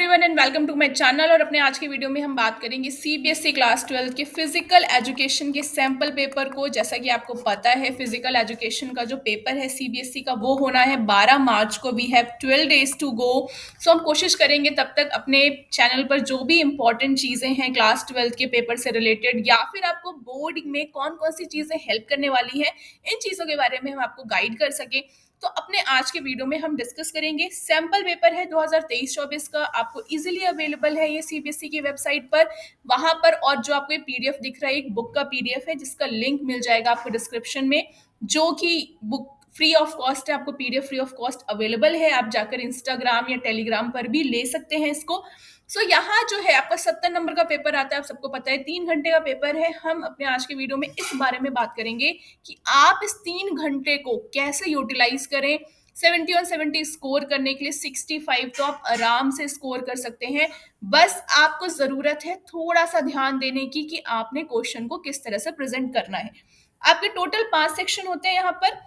Everyone and welcome to my channel. और अपने आज की वीडियो में हम बात करेंगे सीबीएसई क्लास 12 के फिजिकल एजुकेशन के सैम्पल पेपर को। जैसा कि आपको पता है, फिजिकल एजुकेशन का जो पेपर है सीबीएसई का वो होना है 12 मार्च को। We have 12 days to go. So हम कोशिश करेंगे तब तक अपने चैनल पर जो भी इंपॉर्टेंट चीज़ें हैं क्लास 12 के पेपर से रिलेटेड, या फिर आपको बोर्ड में कौन कौन सी चीज़ें हेल्प करने वाली हैं, इन चीज़ों के बारे में हम आपको गाइड कर सकें। तो अपने आज के वीडियो में हम डिस्कस करेंगे। सैम्पल पेपर है 2023-24 का, आपको इजीली अवेलेबल है ये सीबीएसई की वेबसाइट पर, वहां पर। और जो आपको पीडीएफ दिख रहा है, एक बुक का पीडीएफ है जिसका लिंक मिल जाएगा आपको डिस्क्रिप्शन में, जो कि बुक फ्री ऑफ कॉस्ट है। आपको PDF free of cost available है, आप जाकर इंस्टाग्राम या टेलीग्राम पर भी ले सकते हैं इसको। सो यहाँ जो है आपका 70 नंबर का पेपर आता है, आप सबको पता है 3 घंटे का पेपर है। हम अपने आज के वीडियो में इस बारे में बात करेंगे कि आप इस 3 घंटे को कैसे यूटिलाइज करें। 70 और 70 स्कोर करने के लिए 65 तो आप आराम से स्कोर कर सकते हैं। बस आपको जरूरत है थोड़ा सा ध्यान देने की कि आपने क्वेश्चन को किस तरह से प्रेजेंट करना है। आपके टोटल 5 सेक्शन होते हैं यहाँ पर,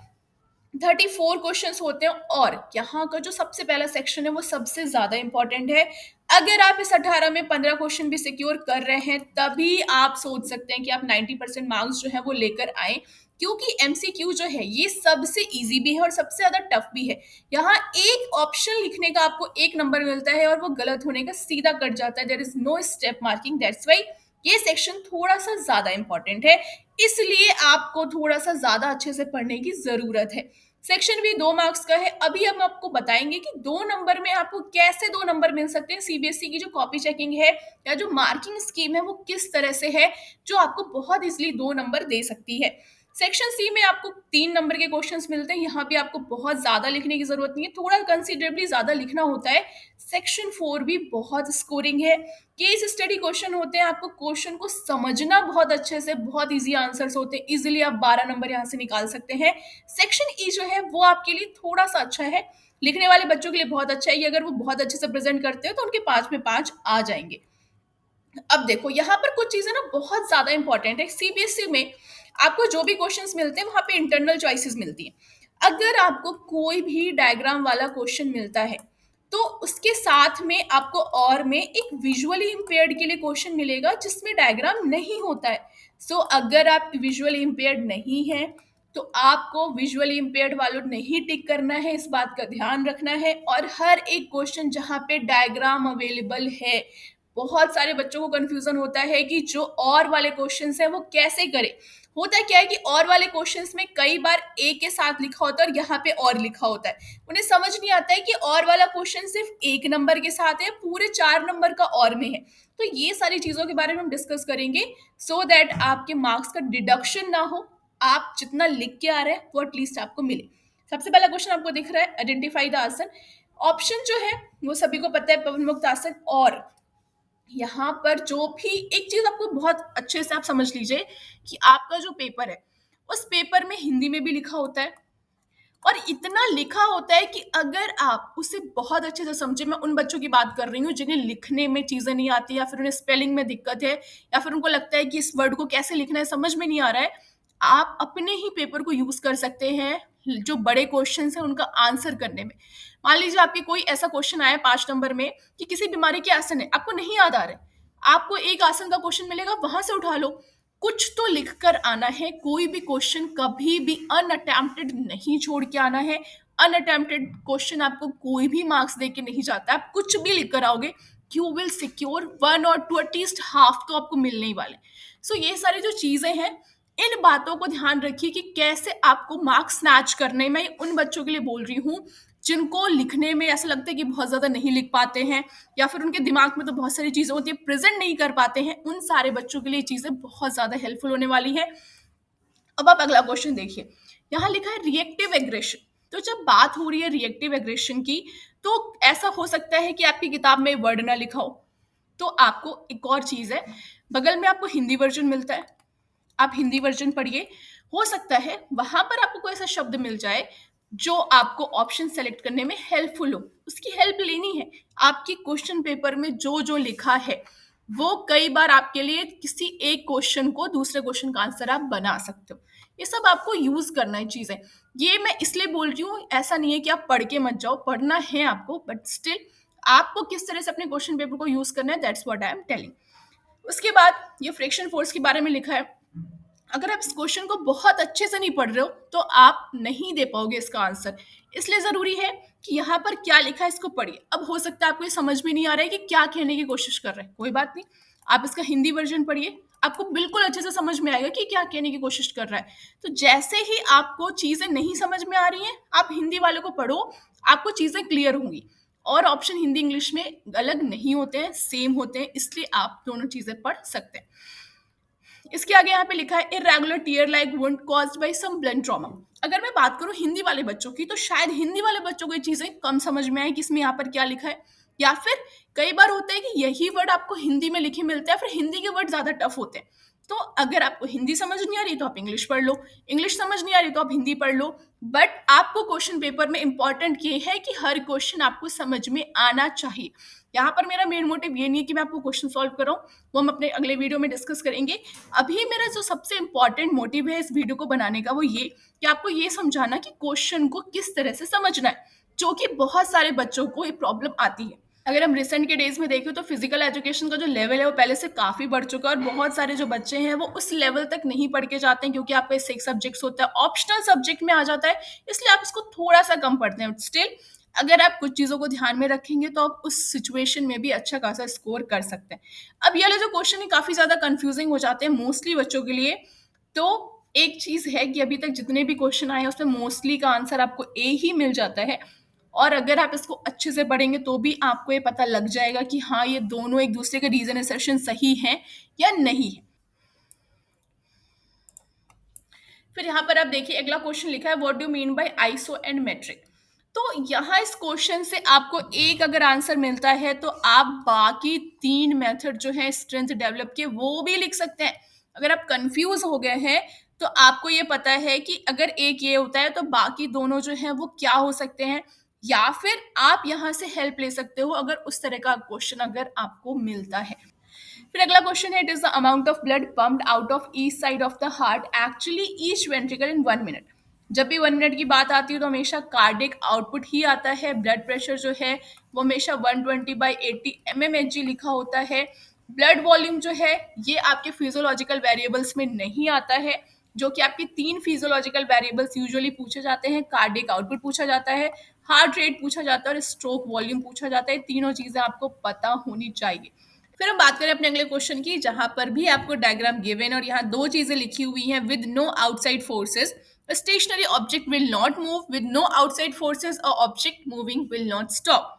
34 क्वेश्चंस होते हैं। और यहाँ का जो सबसे पहला सेक्शन है वो सबसे ज्यादा इंपॉर्टेंट है। अगर आप इस 18 में 15 क्वेश्चन भी सिक्योर कर रहे हैं, तभी आप सोच सकते हैं कि आप 90% मार्क्स जो है वो लेकर आए। क्योंकि एमसीक्यू जो है ये सबसे इजी भी है और सबसे ज्यादा टफ भी है। यहाँ एक ऑप्शन लिखने का आपको 1 नंबर मिलता है और वो गलत होने का सीधा कट जाता है। There is no step marking, that's why ये सेक्शन थोड़ा सा ज्यादा इंपॉर्टेंट है। इसलिए आपको थोड़ा सा ज्यादा अच्छे से पढ़ने की जरूरत है। सेक्शन भी 2 मार्क्स का है। अभी हम आपको बताएंगे कि 2 नंबर में आपको कैसे 2 नंबर मिल सकते हैं। सीबीएसई की जो कॉपी चेकिंग है या जो मार्किंग स्कीम है वो किस तरह से है, जो आपको बहुत इजीली 2 नंबर दे सकती है। सेक्शन सी में आपको 3 नंबर के क्वेश्चंस मिलते हैं। यहाँ भी आपको बहुत ज्यादा लिखने की जरूरत नहीं है, थोड़ा कंसिडरेबली ज्यादा लिखना होता है। सेक्शन 4 भी बहुत स्कोरिंग है। केस स्टडी क्वेश्चन होते हैं, आपको क्वेश्चन को समझना बहुत अच्छे से, बहुत इजी आंसर्स होते हैं, इजीली आप 12 नंबर यहाँ से निकाल सकते हैं। सेक्शन ई जो है वो आपके लिए थोड़ा सा अच्छा है, लिखने वाले बच्चों के लिए बहुत अच्छा है। ये अगर वो बहुत अच्छे से प्रेजेंट करते हैं तो उनके 5 में 5 आ जाएंगे। अब देखो यहाँ पर कुछ चीजें ना बहुत ज्यादा इंपॉर्टेंट है। सीबीएसई में आपको जो भी क्वेश्चंस मिलते हैं वहां पे इंटरनल चॉइसेस मिलती हैं। अगर आपको कोई भी डायग्राम वाला क्वेश्चन मिलता है तो उसके साथ में आपको और में एक विजुअली इम्पेयर्ड के लिए क्वेश्चन मिलेगा जिसमें डायग्राम नहीं होता है। सो अगर आप विजुअली इम्पेयर्ड नहीं है तो आपको विजुअली इम्पेयर्ड वालों नहीं टिक करना है, इस बात का ध्यान रखना है। और हर एक क्वेश्चन जहां पे डायग्राम अवेलेबल है, बहुत सारे बच्चों को कंफ्यूजन होता है कि जो और वाले क्वेश्चंस हैं वो कैसे करें। होता क्या है कि और वाले क्वेश्चंस में कई बार ए के साथ लिखा होता है और यहाँ पे और लिखा होता है। उन्हें समझ नहीं आता है कि और वाला क्वेश्चन सिर्फ 1 नंबर के साथ है, पूरे 4 नंबर का और में है। तो ये सारी चीजों के बारे में हम डिस्कस करेंगे, सो दैट आपके मार्क्स का डिडक्शन ना हो। आप जितना लिख के आ रहे हैं वो एटलीस्ट आपको मिले। सबसे पहला क्वेश्चन आपको दिख रहा है, आइडेंटिफाई द आसन। ऑप्शन जो है वो सभी को पता है, पवन मुक्त आसन। और यहाँ पर जो भी एक चीज आपको बहुत अच्छे से आप समझ लीजिए कि आपका जो पेपर है उस पेपर में हिंदी में भी लिखा होता है, और इतना लिखा होता है कि अगर आप उसे बहुत अच्छे से समझे, मैं उन बच्चों की बात कर रही हूँ जिन्हें लिखने में चीजें नहीं आती, या फिर उन्हें स्पेलिंग में दिक्कत है, या फिर उनको लगता है कि इस वर्ड को कैसे लिखना है समझ में नहीं आ रहा है, आप अपने ही पेपर को यूज कर सकते हैं जो बड़े क्वेश्चन है उनका आंसर करने में। मान लीजिए आपके कोई ऐसा क्वेश्चन आया 5 नंबर में कि किसी बीमारी के आसन है, आपको नहीं याद आ रहा है, आपको एक आसन का क्वेश्चन मिलेगा, वहां से उठा लो। कुछ तो लिख कर आना है, कोई भी क्वेश्चन कभी भी अनअटेम्प्टेड नहीं छोड़ के आना है। अनअटेम्प्टेड क्वेश्चन आपको कोई भी मार्क्स दे के नहीं जाता, आप कुछ भी लिख कर आओगे, यू विल सिक्योर 1 और 2, एटलीस्ट हाफ तो आपको मिलने ही वाले। सो ये सारी जो चीजें हैं, इन बातों को ध्यान रखिए कि कैसे आपको मार्क्स स्नैच करने में। उन बच्चों के लिए बोल रही हूँ जिनको लिखने में ऐसा लगता है कि बहुत ज्यादा नहीं लिख पाते हैं, या फिर उनके दिमाग में तो बहुत सारी चीजें होती है, प्रेजेंट नहीं कर पाते हैं, उन सारे बच्चों के लिए चीजें बहुत ज्यादा हेल्पफुल होने वाली है। अब आप अगला क्वेश्चन देखिए, यहाँ लिखा है रिएक्टिव एग्रेशन। तो जब बात हो रही है रिएक्टिव एग्रेशन की, तो ऐसा हो सकता है कि आपकी किताब में वर्ड ना लिखा हो, तो आपको एक और चीज है, बगल में आपको हिंदी वर्जन मिलता है, आप हिंदी वर्जन पढ़िए। हो सकता है वहां पर आपको कोई ऐसा शब्द मिल जाए जो आपको ऑप्शन सेलेक्ट करने में हेल्पफुल हो, उसकी हेल्प लेनी है। आपकी क्वेश्चन पेपर में जो जो लिखा है वो कई बार आपके लिए किसी एक क्वेश्चन को दूसरे क्वेश्चन का आंसर आप बना सकते हो। ये सब आपको यूज करना है चीजें। ये मैं इसलिए बोल रही हूँ, ऐसा नहीं है कि आप पढ़ के मत जाओ, पढ़ना है आपको, बट स्टिल आपको किस तरह से अपने क्वेश्चन पेपर को यूज करना है, that's what I am telling. उसके बाद ये फ्रिक्शन फोर्स के बारे में लिखा है। अगर आप इस क्वेश्चन को बहुत अच्छे से नहीं पढ़ रहे हो तो आप नहीं दे पाओगे इसका आंसर। इसलिए जरूरी है कि यहाँ पर क्या लिखा है इसको पढ़िए। अब हो सकता है आपको ये समझ में नहीं आ रहा है कि क्या कहने की कोशिश कर रहे हैं, कोई बात नहीं, आप इसका हिंदी वर्जन पढ़िए, आपको बिल्कुल अच्छे से समझ में आएगा कि क्या कहने की कोशिश कर रहा है। तो जैसे ही आपको चीजें नहीं समझ में आ रही हैं, आप हिंदी वाले को पढ़ो, आपको चीजें क्लियर होंगी। और ऑप्शन हिंदी इंग्लिश में अलग नहीं होते हैं, सेम होते हैं, इसलिए आप दोनों चीजें पढ़ सकते हैं। इसके आगे यहाँ पे लिखा है irregular tear like wound caused by some blunt trauma. अगर मैं बात करूं हिंदी वाले बच्चों की, तो शायद हिंदी वाले बच्चों को ये चीजें कम समझ में आए कि इसमें यहाँ पर क्या लिखा है, या फिर कई बार होता है कि यही वर्ड आपको हिंदी में लिखे मिलते हैं, फिर हिंदी के वर्ड ज्यादा टफ होते हैं। तो अगर आपको हिंदी समझ नहीं आ रही तो आप इंग्लिश पढ़ लो, इंग्लिश समझ नहीं आ रही तो आप हिंदी पढ़ लो। बट आपको क्वेश्चन पेपर में इंपॉर्टेंट ये है कि हर क्वेश्चन आपको समझ में आना चाहिए। यहाँ पर मेरा मेन मोटिव ये नहीं है कि मैं आपको क्वेश्चन सॉल्व कर रहा हूँ, वो हम अपने अगले वीडियो में डिस्कस करेंगे। अभी मेरा जो सबसे इंपॉर्टेंट मोटिव है इस वीडियो को बनाने का, वो ये कि आपको ये समझाना कि क्वेश्चन को किस तरह से समझना है, जो कि बहुत सारे बच्चों को ये प्रॉब्लम आती है। अगर हम रिसेंट के डेज में देखें तो फिजिकल एजुकेशन का जो लेवल है वो पहले से काफी बढ़ चुका है, और बहुत सारे जो बच्चे हैं वो उस लेवल तक नहीं पढ़ के जाते हैं, क्योंकि आपका 6 सब्जेक्ट्स होता है, ऑप्शनल सब्जेक्ट में आ जाता है, इसलिए आप इसको थोड़ा सा कम पढ़ते हैं। स्टिल अगर आप कुछ चीजों को ध्यान में रखेंगे तो आप उस सिचुएशन में भी अच्छा खासा स्कोर कर सकते हैं। अब ये वाले जो क्वेश्चन है काफी ज्यादा कंफ्यूजिंग हो जाते हैं मोस्टली बच्चों के लिए। तो एक चीज है कि अभी तक जितने भी क्वेश्चन आए हैं उसमें मोस्टली का आंसर आपको ए ही मिल जाता है, और अगर आप इसको अच्छे से पढ़ेंगे तो भी आपको ये पता लग जाएगा कि हाँ ये दोनों एक दूसरे के रीजन असर्शन सही है या नहीं है। फिर यहाँ पर आप देखिए अगला क्वेश्चन लिखा है what do mean by iso and metric. तो यहाँ इस क्वेश्चन से आपको एक अगर आंसर मिलता है तो आप बाकी 3 मेथड जो है स्ट्रेंथ डेवलप के वो भी लिख सकते हैं। अगर आप कंफ्यूज हो गए हैं तो आपको ये पता है कि अगर एक ये होता है तो बाकी दोनों जो है वो क्या हो सकते हैं, या फिर आप यहाँ से हेल्प ले सकते हो अगर उस तरह का क्वेश्चन अगर आपको मिलता है। फिर अगला क्वेश्चन है it is the amount of blood pumped out of each side of the heart actually each ventricle in 1 minute. जब भी 1 मिनट की बात आती है तो हमेशा कार्डिक आउटपुट ही आता है। ब्लड प्रेशर जो है वो हमेशा 120/80 mmHg लिखा होता है। ब्लड वॉल्यूम जो है ये आपके फिजियोलॉजिकल वेरिएबल्स में नहीं आता है, जो कि आपके 3 फिजियोलॉजिकल वेरिएबल्स यूजुअली पूछे जाते हैं। कार्डिक आउटपुट पूछा जाता है, हार्ट रेट पूछा जाता है और स्ट्रोक वॉल्यूम पूछा जाता है। तीनों चीजें आपको पता होनी चाहिए। फिर हम बात करें अपने अगले क्वेश्चन की, जहां पर भी आपको डायग्राम गिवन और यहाँ 2 चीजें लिखी हुई हैं with no outside forces stationary object will not move, with no outside forces a object moving will not stop.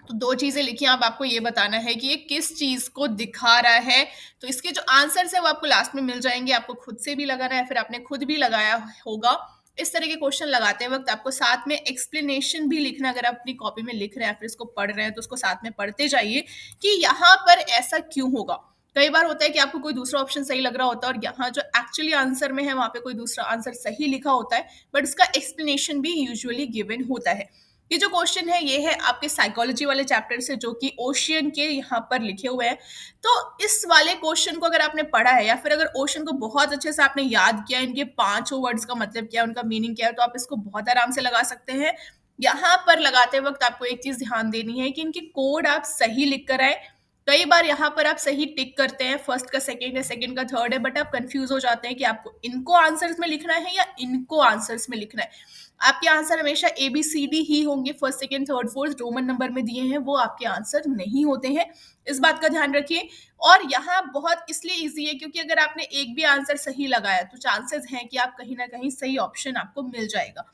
तो 2 चीजें लिखी हैं, अब आपको ये बताना है कि ये किस चीज को दिखा रहा है। तो इसके जो आंसर्स है वो आपको लास्ट में मिल जाएंगे, आपको खुद से भी लगाना है, फिर आपने खुद भी लगाया होगा। इस तरह के क्वेश्चन लगाते वक्त आपको साथ में एक्सप्लेनेशन भी लिखना, अगर आप अपनी कॉपी में लिख रहे हैं फिर इसको पढ़ रहे हैं तो उसको साथ में पढ़ते जाइए कि यहाँ पर ऐसा क्यों होगा। कई बार होता है कि आपको कोई दूसरा ऑप्शन सही लग रहा होता है और यहाँ जो एक्चुअली आंसर में है वहां पे कोई दूसरा आंसर सही लिखा होता है, बट उसका एक्सप्लेनेशन भी यूजुअली गिवन होता है। ये जो क्वेश्चन है ये है आपके साइकोलॉजी वाले चैप्टर से, जो कि ओशियन के यहाँ पर लिखे हुए हैं। तो इस वाले क्वेश्चन को अगर आपने पढ़ा है या फिर अगर ओशन को बहुत अच्छे से आपने याद किया, इनके 5 वर्ड्स का मतलब क्या है, उनका मीनिंग क्या है, तो आप इसको बहुत आराम से लगा सकते हैं। यहाँ पर लगाते वक्त आपको एक चीज ध्यान देनी है कि इनके कोड आप सही लिख कर आए। कई बार यहाँ पर आप सही टिक करते हैं, फर्स्ट का सेकंड है, सेकंड का थर्ड है, बट आप कंफ्यूज हो जाते हैं कि आपको इनको आंसर्स में लिखना है या इनको आंसर्स में लिखना है। आपके आंसर हमेशा ABCD ही होंगे, first second third fourth Roman number में दिए हैं वो आपके आंसर नहीं होते हैं, इस बात का ध्यान रखिए। और यहाँ बहुत इसलिए इजी है क्योंकि अगर आपने एक भी आंसर सही लगाया तो चांसेस हैं कि आप कहीं ना कहीं सही ऑप्शन आपको मिल जाएगा।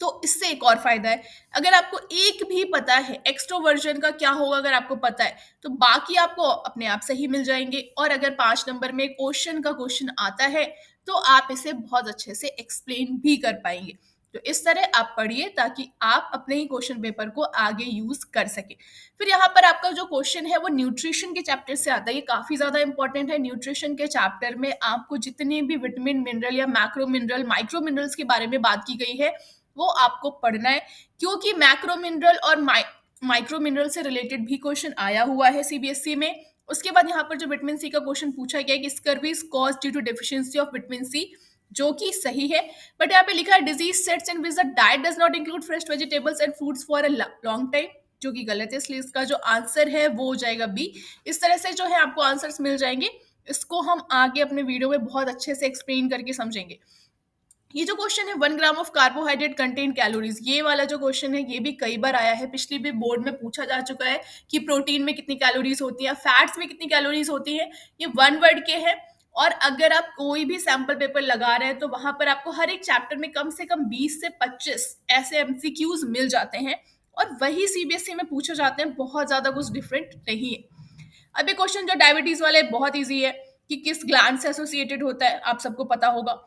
तो इससे एक और फायदा है, अगर आपको एक भी पता है एक्सट्रोवर्जन का क्या होगा, अगर आपको पता है तो बाकी आपको अपने आप सही मिल जाएंगे। और अगर 5 नंबर में क्वेश्चन का क्वेश्चन आता है तो आप इसे बहुत अच्छे से एक्सप्लेन भी कर पाएंगे। तो इस तरह आप पढ़िए ताकि आप अपने ही क्वेश्चन पेपर को आगे यूज कर सके। फिर यहाँ पर आपका जो क्वेश्चन है वो न्यूट्रिशन के चैप्टर से आता है, ये काफी ज्यादा इंपॉर्टेंट है। न्यूट्रिशन के चैप्टर में आपको जितने भी विटामिन मिनरल या मैक्रो मिनरल माइक्रो मिनरल्स के बारे में बात की गई है वो आपको पढ़ना है, क्योंकि मैक्रो मिनरल और माइक्रो मिनरल से रिलेटेड भी क्वेश्चन आया हुआ है CBSE में। उसके बाद यहाँ पर जो विटामिन सी का क्वेश्चन पूछा गया है कि scurvy is cause due to deficiency of vitamin C, जो कि सही है। बट यहाँ पे लिखा है disease sets in which the diet does not include fresh vegetables and fruits for a long time. जो कि गलत है, इसलिए इसका जो आंसर है वो हो जाएगा बी। इस तरह से जो है आपको आंसर्स मिल जाएंगे। इसको हम आगे अपने वीडियो में बहुत अच्छे से एक्सप्लेन करके समझेंगे। ये जो क्वेश्चन है 1 gram of carbohydrate contain calories, ये वाला जो क्वेश्चन है ये भी कई बार आया है, पिछली भी बोर्ड में पूछा जा चुका है कि प्रोटीन में कितनी कैलोरीज होती है, फैट्स में कितनी कैलोरीज होती है। ये 1 वर्ड के हैं। और अगर आप कोई भी सैंपल पेपर लगा रहे हैं तो वहां पर आपको हर एक चैप्टर में कम से कम 20 से 25 ऐसे एमसीक्यूज मिल जाते हैं और वही सीबीएसई में पूछे जाते हैं, बहुत ज्यादा कुछ डिफरेंट नहीं है। अब ये क्वेश्चन जो डायबिटीज वाला है बहुत इजी है कि किस ग्लैंड से एसोसिएटेड होता है, आप सबको पता होगा।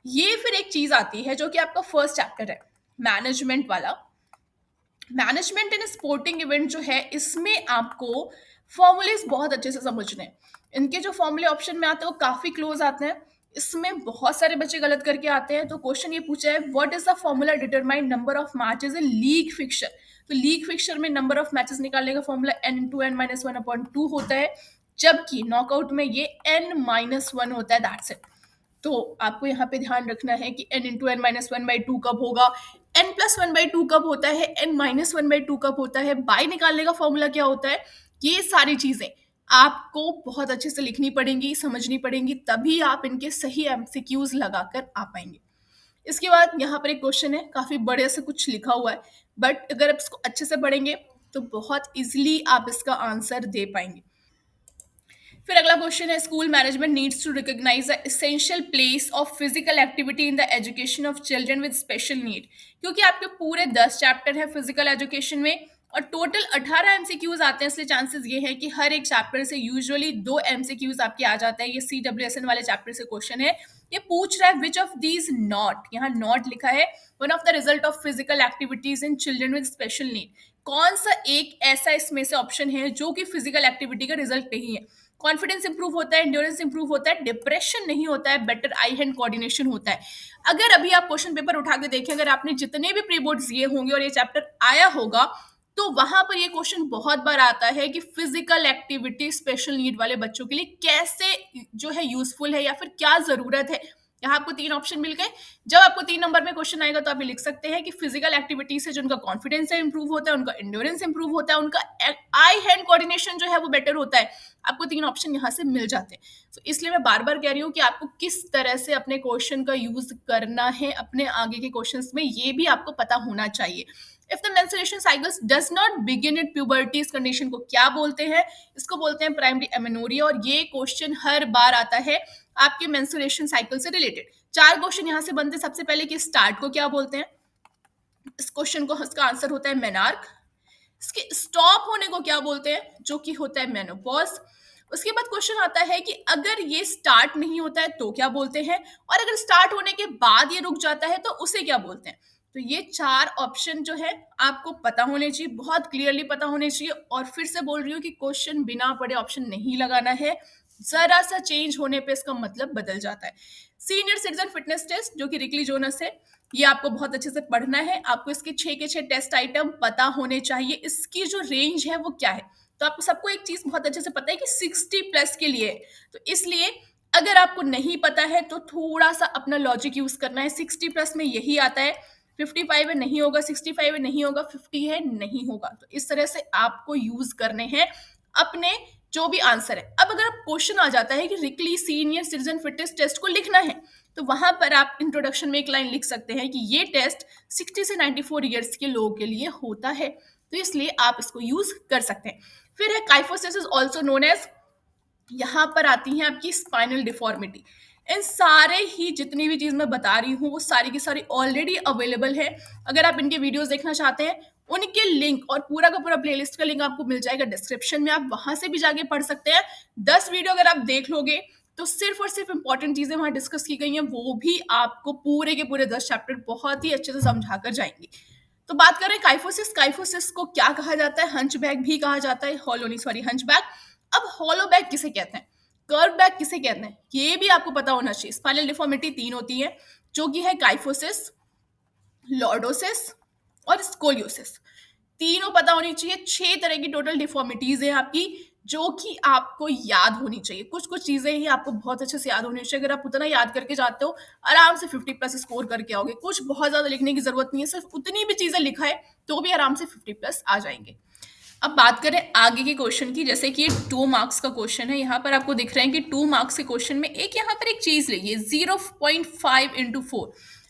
ये फिर एक चीज आती है जो कि आपका फर्स्ट चैप्टर है, मैनेजमेंट वाला। मैनेजमेंट इन स्पोर्टिंग इवेंट जो है, इसमें आपको फॉर्मूलेस बहुत अच्छे से समझने हैं। इनके जो फॉर्मूले ऑप्शन में आते हैं वो काफी क्लोज आते हैं। इसमें बहुत सारे बच्चे गलत करके आते हैं। तो क्वेश्चन ये पूछा है, what is the formula determine number of matches in league fixture. तो लीग फिक्चर में नंबर ऑफ मैचेस निकालने का फॉर्मूला n/n-1/2 होता है, जबकि नॉकआउट में ये n-1 होता है, दैट्स इट। तो आपको यहाँ पे ध्यान रखना है कि n/n-1/2 कब होगा, n+1/2 कब होता है, n-1/2 कब होता है, बाय निकालने का फॉर्मूला क्या होता है। ये सारी चीजें आपको बहुत अच्छे से लिखनी पड़ेंगी, समझनी पड़ेंगी, तभी आप इनके सही एमसीक्यूज लगाकर आ पाएंगे। इसके बाद यहाँ पर एक क्वेश्चन है, काफी बड़े से कुछ लिखा हुआ है, बट अगर आप इसको अच्छे से पढ़ेंगे तो बहुत इजिली आप इसका आंसर दे पाएंगे। फिर अगला क्वेश्चन है, school management needs to recognise the essential place of physical activity in the education of children with special need. क्योंकि आपके पूरे 10 चैप्टर है फिजिकल एजुकेशन में और टोटल 18 एमसीक्यूज आते हैं, इसलिए चांसेस ये है कि हर एक चैप्टर से यूजुअली 2 एमसीक्यूज आपके आ जाते हैं। ये CWSN वाले चैप्टर से क्वेश्चन है, ये पूछ रहा है विच ऑफ दीज नॉट, यहाँ नॉट लिखा है, one of the result of physical activities in children with special need. कौन सा एक ऐसा इसमें से ऑप्शन है जो कि फिजिकल एक्टिविटी का रिजल्ट नहीं है। कॉन्फिडेंस इंप्रूव होता है, एंड्योरेंस इंप्रूव होता है, डिप्रेशन नहीं होता है, बेटर आई हैंड कोऑर्डिनेशन होता है। अगर अभी आप क्वेश्चन पेपर उठा के देखें, अगर आपने जितने भी प्री बोर्ड्स दिए होंगे और ये चैप्टर आया होगा, तो वहां पर ये क्वेश्चन बहुत बार आता है कि फिजिकल एक्टिविटी स्पेशल नीड वाले बच्चों के लिए कैसे जो है यूजफुल है या फिर क्या जरूरत है। यहाँ आपको 3 ऑप्शन मिल गए। जब आपको 3 नंबर में क्वेश्चन आएगा तो आप ये लिख सकते हैं कि फिजिकल एक्टिविटी से जो उनका कॉन्फिडेंस है इंप्रूव होता है, उनका एंड्योरेंस इंप्रूव होता है, उनका आई हैंड कोऑर्डिनेशन जो है वो बेटर होता है। आपको 3 ऑप्शन यहाँ से मिल जाते हैं। तो इसलिए मैं बार बार कह रही हूँ कि आपको किस तरह से अपने क्वेश्चन का यूज करना है अपने आगे के क्वेश्चंस में, ये भी आपको पता होना चाहिए। If the menstruation cycles does not begin at puberty, इस कंडीशन को क्या बोलते हैं, इसको बोलते हैं प्राइमरी एमेनोरिया। और ये क्वेश्चन हर बार आता है आपके मेंस्ट्रुएशन साइकिल से रिलेटेड। 4 क्वेश्चन यहाँ से बनते हैं। सबसे पहले कि स्टार्ट को क्या बोलते हैं, इस क्वेश्चन को इसका आंसर होता है मेनार्क। इसके स्टॉप होने को क्या बोलते हैं, जो कि होता है मेनोपॉज। उसके बाद क्वेश्चन आता है कि अगर ये स्टार्ट नहीं होता है तो क्या बोलते हैं, और अगर स्टार्ट होने के बाद ये रुक जाता है तो उसे क्या बोलते हैं। तो ये 4 ऑप्शन जो है आपको पता होने चाहिए, बहुत क्लियरली पता होने चाहिए। और फिर से बोल रही हूँ कि क्वेश्चन बिना पढ़े ऑप्शन नहीं लगाना है, जरा सा चेंज होने पे इसका मतलब बदल जाता है। सीनियर सिटीजन फिटनेस टेस्ट जो कि रिकली जोनस है, ये आपको बहुत अच्छे से पढ़ना है। आपको इसके 6 के 6 टेस्ट आइटम पता होने चाहिए, इसकी जो रेंज है वो क्या है। तो आपको सबको एक चीज बहुत अच्छे से पता है कि 60+ के लिए है। तो इसलिए अगर आपको नहीं पता है तो थोड़ा सा अपना लॉजिक यूज करना है। 60+ में यही आता है, 55 है नहीं होगा, 65 है नहीं होगा, 50 है नहीं होगा। तो इस तरह से आपको यूज करने हैं अपने जो भी आंसर है। अब अगर क्वेश्चन आ जाता है कि Rikli senior citizen fitness test को लिखना है, तो वहां पर आप इंट्रोडक्शन में एक लाइन लिख सकते हैं कि ये टेस्ट 60 से 94 ईयर्स के लोगों के लिए होता है। तो इसलिए आप इसको यूज कर सकते हैं। फिर है काइफोसिस ऑल्सो नोन एज, यहाँ पर आती है आपकी स्पाइनल डिफॉर्मिटी। इन सारे ही जितनी भी चीज मैं बता रही हूँ वो सारी की सारी ऑलरेडी अवेलेबल है। अगर आप इनके वीडियोस देखना चाहते हैं, उनके लिंक और पूरा का पूरा प्लेलिस्ट का लिंक आपको मिल जाएगा डिस्क्रिप्शन में, आप वहां से भी जाके पढ़ सकते हैं। 10 वीडियो अगर आप देख लोगे तो सिर्फ और सिर्फ इंपॉर्टेंट चीजें वहां डिस्कस की गई हैं, वो भी आपको पूरे के पूरे 10 चैप्टर बहुत ही अच्छे से समझा कर जाएंगे। तो बात करें काइफोसिस, काइफोसिस को क्या कहा जाता है, हंचबैक भी कहा जाता है, हॉलो नहीं सॉरी हंचबैक। अब हॉलो बैक किसे कहते हैं, कर्व बैक किसे कहते हैं, ये भी आपको पता होना चाहिए। स्पाइनल डिफॉर्मिटी 3 होती है, जो कि है काइफोसिस, लॉर्डोसिस और स्कोलियोसिस। तीनों पता होनी चाहिए। 6 तरह की टोटल डिफॉर्मिटीज है आपकी, जो कि आपको याद होनी चाहिए। कुछ कुछ चीजें ही आपको बहुत अच्छे से याद होनी चाहिए। अगर आप उतना याद करके जाते हो, आराम से 50+ स्कोर करके आओगे। कुछ बहुत ज्यादा लिखने की जरूरत नहीं है, सिर्फ उतनी भी चीजें लिखा है तो भी आराम से 50+ आ जाएंगे। अब बात करें आगे के क्वेश्चन की, जैसे कि ये 2 मार्क्स का क्वेश्चन है। यहाँ पर आपको दिख रहा है कि 2 मार्क्स के क्वेश्चन में एक यहाँ पर एक चीज लिखिए 0.5 into 4।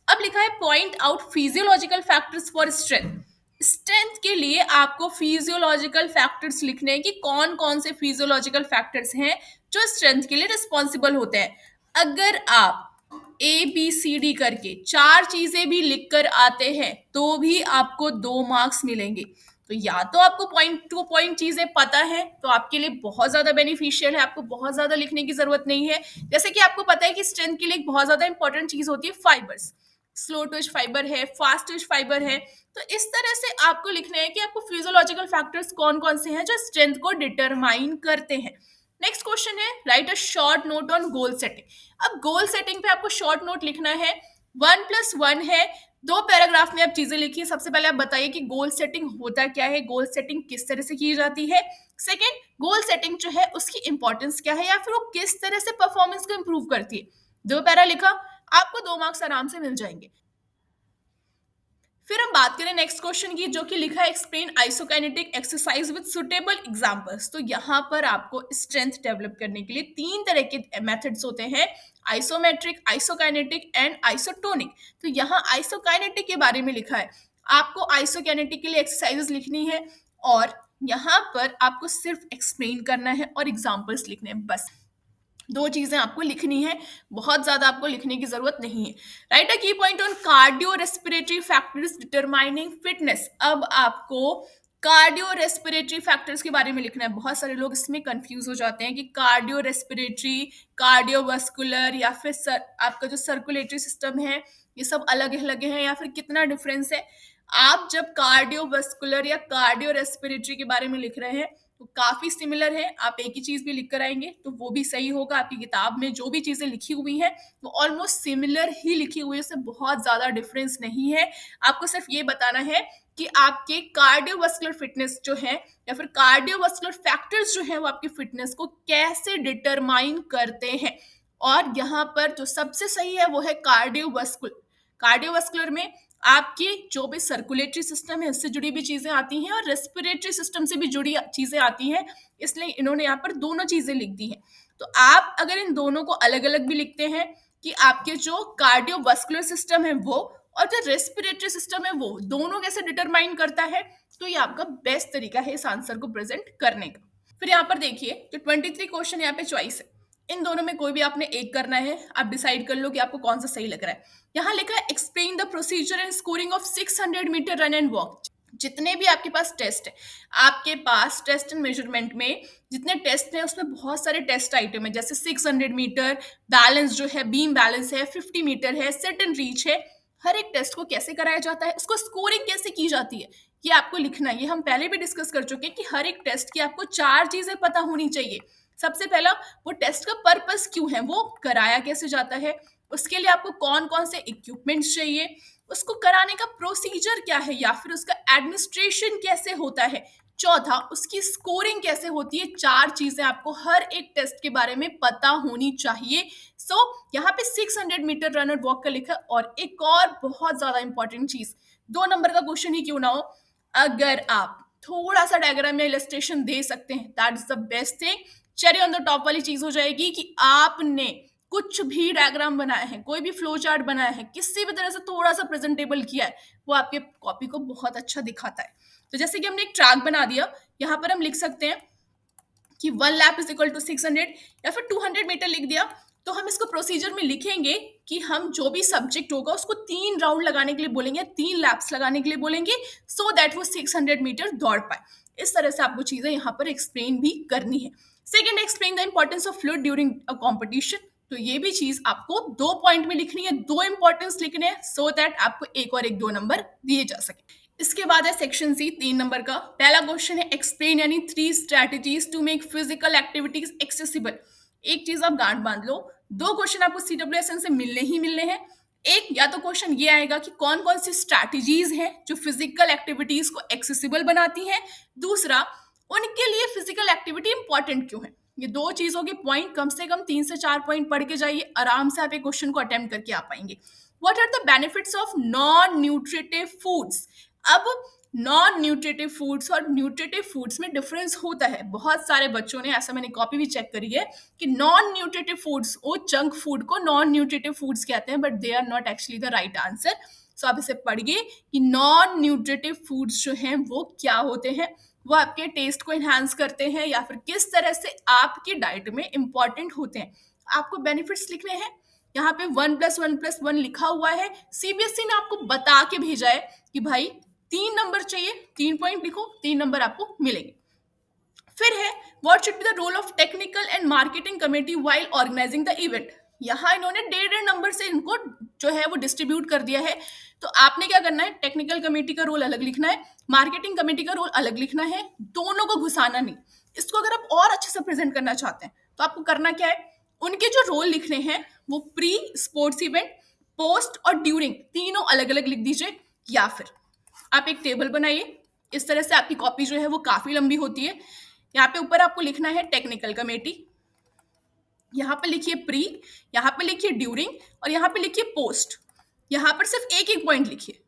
अब लिखा है point out physiological factors for strength. Strength के लिए आपको फिजियोलॉजिकल फैक्टर्स लिखने हैं कि कौन कौन से फिजियोलॉजिकल फैक्टर्स हैं जो स्ट्रेंथ के लिए रिस्पॉन्सिबल होते हैं। अगर आप ABCD करके 4 चीजें भी लिख कर आते हैं तो भी आपको 2 मार्क्स मिलेंगे। तो या तो आपको पॉइंट टू पॉइंट चीजें पता है तो आपके लिए बहुत ज्यादा बेनिफिशियल है, आपको बहुत ज्यादा लिखने की जरूरत नहीं है। जैसे कि आपको पता है कि स्ट्रेंथ के लिए एक बहुत ज्यादा इंपॉर्टेंट चीज होती है फाइबर्स, स्लो ट्विच फाइबर है, फास्ट ट्विच फाइबर है। तो इस तरह से आपको लिखना है कि आपको फिजियोलॉजिकल फैक्टर्स कौन कौन से हैं जो स्ट्रेंथ को डिटरमाइन करते हैं। नेक्स्ट क्वेश्चन है right a short note on goal setting. अब गोल सेटिंग पे आपको शॉर्ट नोट लिखना है। 1+1 है, 2 पैराग्राफ में आप चीजें लिखिए। सबसे पहले आप बताइए कि गोल सेटिंग होता क्या है, गोल सेटिंग किस तरह से की जाती है। सेकेंड, गोल सेटिंग जो है उसकी इंपॉर्टेंस क्या है या फिर वो किस तरह से परफॉर्मेंस को इंप्रूव करती है। 2 पैरा लिखा, आपको 2 मार्क्स आराम से मिल जाएंगे। फिर हम बात करें नेक्स्ट क्वेश्चन की, जो कि लिखा है explain isokinetic exercise with suitable examples. तो यहाँ पर आपको स्ट्रेंथ डेवलप करने के लिए 3 तरह के मेथड्स होते हैं, आइसोमेट्रिक, आइसोकाइनेटिक एंड आइसोटोनिक। तो यहाँ आइसोकाइनेटिक के बारे में लिखा है, आपको आइसोकाइनेटिक के लिए एक्सरसाइजेस लिखनी है और यहाँ पर आपको सिर्फ एक्सप्लेन करना है और एग्जाम्पल्स लिखने हैं, बस 2 चीजें आपको लिखनी है, बहुत ज्यादा आपको लिखने की जरूरत नहीं है। राइट अ की point on cardio respiratory factors determining fitness. अब आपको कार्डियो रेस्पिरेटरी फैक्टर्स के बारे में लिखना है। बहुत सारे लोग इसमें कंफ्यूज हो जाते हैं कि कार्डियो रेस्पिरेटरी, कार्डियोवास्कुलर या फिर आपका जो सर्कुलेटरी सिस्टम है ये सब अलग अलग है या फिर कितना डिफरेंस है। आप जब कार्डियोवास्कुलर या कार्डियो रेस्पिरेटरी के बारे में लिख रहे हैं तो काफी सिमिलर है, आप एक ही चीज भी लिख कर आएंगे तो वो भी सही होगा। आपकी किताब में जो भी चीजें लिखी हुई हैं वो ऑलमोस्ट सिमिलर ही लिखी हुई है, उससे बहुत ज्यादा डिफरेंस नहीं है। आपको सिर्फ ये बताना है कि आपके कार्डियोवास्कुलर फिटनेस जो है या फिर कार्डियोवास्कुलर फैक्टर्स जो है वो आपकी फिटनेस को कैसे डिटरमाइन करते हैं। और यहाँ पर जो सबसे सही है वो है कार्डियोवास्कुलर। कार्डियोवास्कुलर में आपकी जो भी सर्कुलेटरी सिस्टम है उससे जुड़ी भी चीजें आती हैं और रेस्पिरेटरी सिस्टम से भी जुड़ी चीजें आती हैं, इसलिए इन्होंने यहाँ पर दोनों चीजें लिख दी हैं। तो आप अगर इन दोनों को अलग अलग भी लिखते हैं कि आपके जो कार्डियोवास्कुलर सिस्टम है वो और जो रेस्पिरेटरी सिस्टम है वो दोनों कैसे डिटरमाइन करता है, तो ये आपका बेस्ट तरीका है इस आंसर को प्रेजेंट करने का। फिर यहाँ पर देखिए जो 23 क्वेश्चन यहाँ पे चॉइस है, इन दोनों में कोई भी आपने एक करना है, आप डिसाइड कर लो कि आपको कौन सा सही लग रहा है। यहाँ लिखा है explain the procedure and scoring of 600 metre run and walk. जितने भी आपके पास टेस्ट है, आपके पास टेस्ट एंड मेजरमेंट में जितने टेस्ट हैं उसमें बहुत सारे टेस्ट आइटम है, जैसे 600 मीटर बैलेंस जो है, बीम बैलेंस है, 50 मीटर है, सेट एंड रीच है। हर एक टेस्ट को कैसे कराया जाता है, उसको स्कोरिंग कैसे की जाती है, ये आपको लिखना है। ये हम पहले भी डिस्कस कर चुके हैं कि हर एक टेस्ट की आपको 4 चीजें पता होनी चाहिए। सबसे पहला, वो टेस्ट का पर्पस क्यों है, वो कराया कैसे जाता है, उसके लिए आपको कौन कौन से इक्विपमेंट्स चाहिए, उसको कराने का प्रोसीजर क्या है या फिर उसका एडमिनिस्ट्रेशन कैसे होता है, चौथा उसकी स्कोरिंग कैसे होती है। 4 चीजें आपको हर एक टेस्ट के बारे में पता होनी चाहिए। यहाँ पे 600 मीटर रन और वॉक का लिखा। और एक और बहुत ज्यादा इंपॉर्टेंट चीज, 2 नंबर का क्वेश्चन ही क्यों ना हो, अगर आप थोड़ा सा डायग्राम या इलस्ट्रेशन दे सकते हैं that is the best thing. Cherry on the top वाली चीज हो जाएगी कि आपने कुछ भी डायग्राम बनाया है, कोई भी फ्लो चार्ट बनाया है, किसी भी तरह से थोड़ा सा प्रेजेंटेबल किया है, वो आपके कॉपी को बहुत अच्छा दिखाता है। तो जैसे कि हमने एक ट्रैक बना दिया, यहाँ पर हम लिख सकते हैं कि 1 लैप इज इक्वल टू 600 या फिर 200 मीटर लिख दिया। तो हम इसको प्रोसीजर में लिखेंगे कि हम जो भी सब्जेक्ट होगा उसको 3 राउंड लगाने के लिए बोलेंगे, 3 लैप्स लगाने के लिए बोलेंगे, सो दैट वो 600 मीटर दौड़ पाए। इस तरह से आपको चीजें यहाँ पर एक्सप्लेन भी करनी है। Second, explain the importance of fluid during a competition. तो ये भी चीज आपको 2 पॉइंट में लिखनी है, 2 इंपॉर्टेंस लिखने हैं, सो दैट आपको एक और एक 2 नंबर दिए जा सके। इसके बाद है सेक्शन सी, 3 नंबर का। पहला क्वेश्चन है एक्सप्लेन यानी 3 strategies to make physical activities accessible. एक चीज आप गांठ बांध लो, 2 क्वेश्चन आपको CWSN से मिलने ही मिलने हैं। एक, या तो क्वेश्चन ये आएगा कि कौन कौन सी स्ट्रैटेजीज हैं जो फिजिकल एक्टिविटीज को एक्सेसिबल बनाती हैं, दूसरा उनके लिए फिजिकल एक्टिविटी इंपॉर्टेंट क्यों है। ये 2 चीजों के पॉइंट कम से कम 3 से 4 पॉइंट पढ़ के जाइए, आराम से आप एक क्वेश्चन को अटेम्प्ट करके आ पाएंगे। What are the benefits of non nutritive foods. अब नॉन न्यूट्रिटिव फूड्स और न्यूट्रिटिव फूड्स में डिफरेंस होता है। बहुत सारे बच्चों ने, ऐसा मैंने कॉपी भी चेक करी है, कि नॉन न्यूट्रिटिव फूड्स, वो जंक फूड को नॉन न्यूट्रिटिव फूड्स कहते हैं, but they are not actually the right answer. So आप इसे पढ़िए कि नॉन न्यूट्रिटिव फूड्स जो हैं वो क्या होते हैं, वो आपके टेस्ट को इन्हांस करते हैं या फिर किस तरह से आपकी डाइट में इंपॉर्टेंट होते हैं। आपको बेनिफिट्स लिखने हैं। यहाँ पे 1+1+1 लिखा हुआ है। सीबीएसई ने आपको बता के भेजा है कि भाई 3 नंबर चाहिए, 3 पॉइंट लिखो, 3 नंबर आपको मिलेंगे। फिर है what should be the role of technical and marketing committee while organising the event. यहाँ इन्होंने 1.5 नंबर से इनको जो है वो डिस्ट्रीब्यूट कर दिया है। तो आपने क्या करना है, टेक्निकल कमेटी का रोल अलग लिखना है, मार्केटिंग कमेटी का रोल अलग लिखना है, दोनों को घुसाना नहीं। इसको अगर आप और अच्छे से प्रेजेंट करना चाहते हैं तो आपको करना क्या है, उनके जो रोल लिखने हैं वो प्री स्पोर्ट्स इवेंट, पोस्ट और ड्यूरिंग, तीनों अलग अलग लिख दीजिए। या फिर आप एक टेबल बनाइए, इस तरह से आपकी कॉपी जो है वो काफी लंबी होती है। यहाँ पे ऊपर आपको लिखना है टेक्निकल कमेटी, यहाँ पे लिखिए प्री, यहाँ पे लिखिए ड्यूरिंग और यहाँ पे लिखिए पोस्ट। यहाँ पर सिर्फ एक एक पॉइंट लिखिए।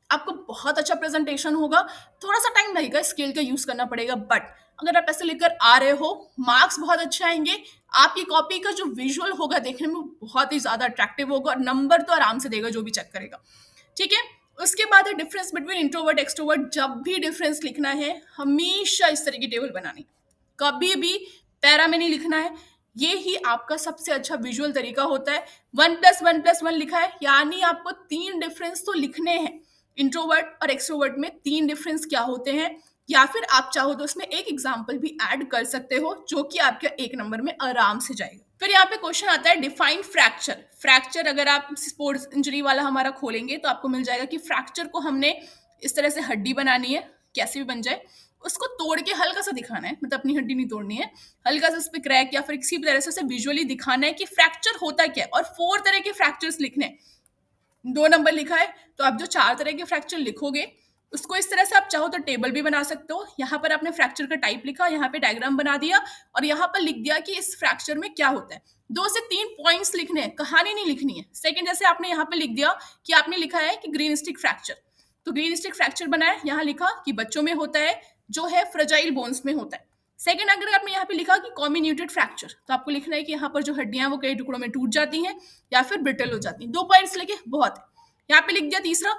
आपको बहुत अच्छा प्रेजेंटेशन होगा। थोड़ा सा टाइम लगेगा, स्केल का यूज करना पड़ेगा, बट अगर आप ऐसे लेकर आ रहे हो, मार्क्स बहुत अच्छे आएंगे। आपकी कॉपी का जो विजुअल होगा देखने में बहुत ही ज्यादा अट्रैक्टिव होगा और नंबर तो आराम से देगा जो भी चेक करेगा। ठीक है। उसके बाद है डिफरेंस बिटवीन इंट्रोवर्ट एक्सट्रोवर्ट। जब भी डिफरेंस लिखना है हमेशा इस तरह की टेबल बनानी, कभी भी पैरा में नहीं लिखना है। ये ही आपका सबसे अच्छा विजुअल तरीका होता है। 1+1+1 लिखा है, यानी आपको 3 डिफरेंस तो लिखने हैं। इंट्रोवर्ट और एक्सट्रोवर्ट में 3 डिफरेंस क्या होते हैं, या फिर आप चाहो तो उसमें एक एग्जाम्पल भी ऐड कर सकते हो जो कि आपके 1 नंबर में आराम से जाएगा। फिर यहाँ पे क्वेश्चन आता है डिफाइन फ्रैक्चर। फ्रैक्चर अगर आप स्पोर्ट्स इंजरी वाला हमारा खोलेंगे तो आपको मिल जाएगा कि फ्रैक्चर को हमने इस तरह से हड्डी बनानी है, कैसे भी बन जाए, उसको तोड़ के हल्का सा दिखाना है, मतलब अपनी हड्डी नहीं तोड़नी है, हल्का सा उस पर क्रैक या फिर किसी भी तरह से उसे विजुअली दिखाना है कि फ्रैक्चर होता क्या है। और 4 तरह के फ्रैक्चर्स लिखने हैं। 2 नंबर लिखा है तो आप जो 4 तरह के फ्रैक्चर लिखोगे उसको इस तरह से आप चाहो तो टेबल भी बना सकते हो। यहाँ पर आपने फ्रैक्चर का टाइप लिखा, यहाँ पे डायग्राम बना दिया और यहाँ पर लिख दिया कि इस फ्रैक्चर में क्या होता है। 2 से 3 पॉइंट्स लिखने हैं, कहानी नहीं लिखनी है। सेकंड, जैसे आपने यहाँ पे लिख दिया कि आपने लिखा है कि ग्रीन स्टिक फ्रैक्चर, तो ग्रीन स्टिक फ्रैक्चर बनाया, यहाँ लिखा कि बच्चों में होता है, जो है फ्रेजाइल बोन्स में होता है। सेकंड, अगर आपने यहाँ पे लिखा कि कॉम्बिन्यूटेड फ्रैक्चर, तो आपको लिखना है कि यहाँ पर जो हड्डियां वो कई टुकड़ों में टूट जाती हैं या फिर ब्रिटल हो जाती हैं। 2 पॉइंट्स लेके बहुत है। यहाँ पे लिख दिया तीसरा।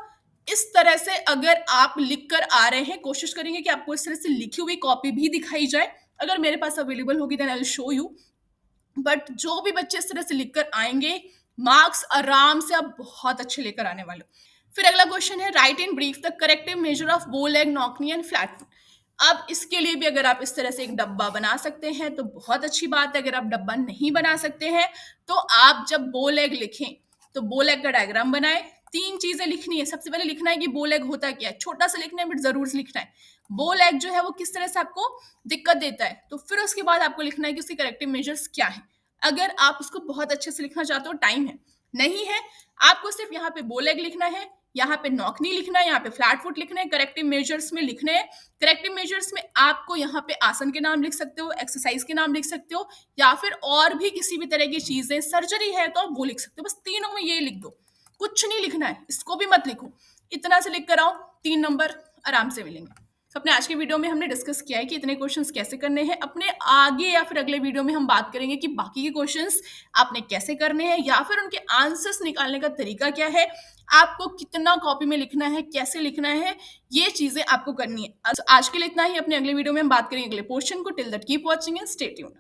इस तरह से अगर आप लिख कर आ रहे हैं, कोशिश करेंगे कि आपको इस तरह से लिखी हुई कॉपी भी दिखाई जाए। अगर मेरे पास अवेलेबल होगी then I will show you. But जो भी बच्चे इस तरह से लिख कर आएंगे, मार्क्स आराम से आप बहुत अच्छे लेकर आने वाले हो। फिर अगला क्वेश्चन है write in brief the corrective measure of bow leg, knock knee and flat foot. अब इसके लिए भी अगर आप इस तरह से एक डब्बा बना सकते हैं तो बहुत अच्छी बात है। अगर आप डब्बा नहीं बना सकते हैं तो आप जब बो लेग लिखें तो बो लेग का डायग्राम बनाए। 3 चीजें लिखनी है। सबसे पहले लिखना है कि बो लेग होता क्या है, छोटा सा लिखना है बट जरूर से लिखना है। बो लेग जो है वो किस तरह से आपको दिक्कत देता है, तो फिर उसके बाद आपको लिखना है कि उसके करेक्टिव मेजर्स क्या है। अगर आप उसको बहुत अच्छे से लिखना चाहते हो, टाइम है नहीं है, आपको सिर्फ यहाँ पे बो लेग लिखना है, यहाँ पे नॉकनी लिखना है, यहाँ पे फ्लैट फुट लिखना है, करेक्टिव मेजर्स में लिखने हैं। करेक्टिव मेजर्स में आपको यहाँ पे आसन के नाम लिख सकते हो, एक्सरसाइज के नाम लिख सकते हो, या फिर और भी किसी भी तरह की चीजें, सर्जरी है तो आप वो लिख सकते हो। बस तीनों में ये लिख दो, कुछ नहीं लिखना है, इसको भी मत लिखो। इतना से लिख कर आओ, 3 नंबर आराम से मिलेंगे। तो अपने आज के वीडियो में हमने डिस्कस किया है कि इतने क्वेश्चंस कैसे करने हैं। अपने आगे या फिर अगले वीडियो में हम बात करेंगे कि बाकी के क्वेश्चंस आपने कैसे करने हैं या फिर उनके आंसर्स निकालने का तरीका क्या है, आपको कितना कॉपी में लिखना है, कैसे लिखना है, ये चीजें आपको करनी है। आज के लिए इतना ही। अपने अगले वीडियो में हम बात करेंगे अगले पोर्शन को। Till that keep watching and stay tuned.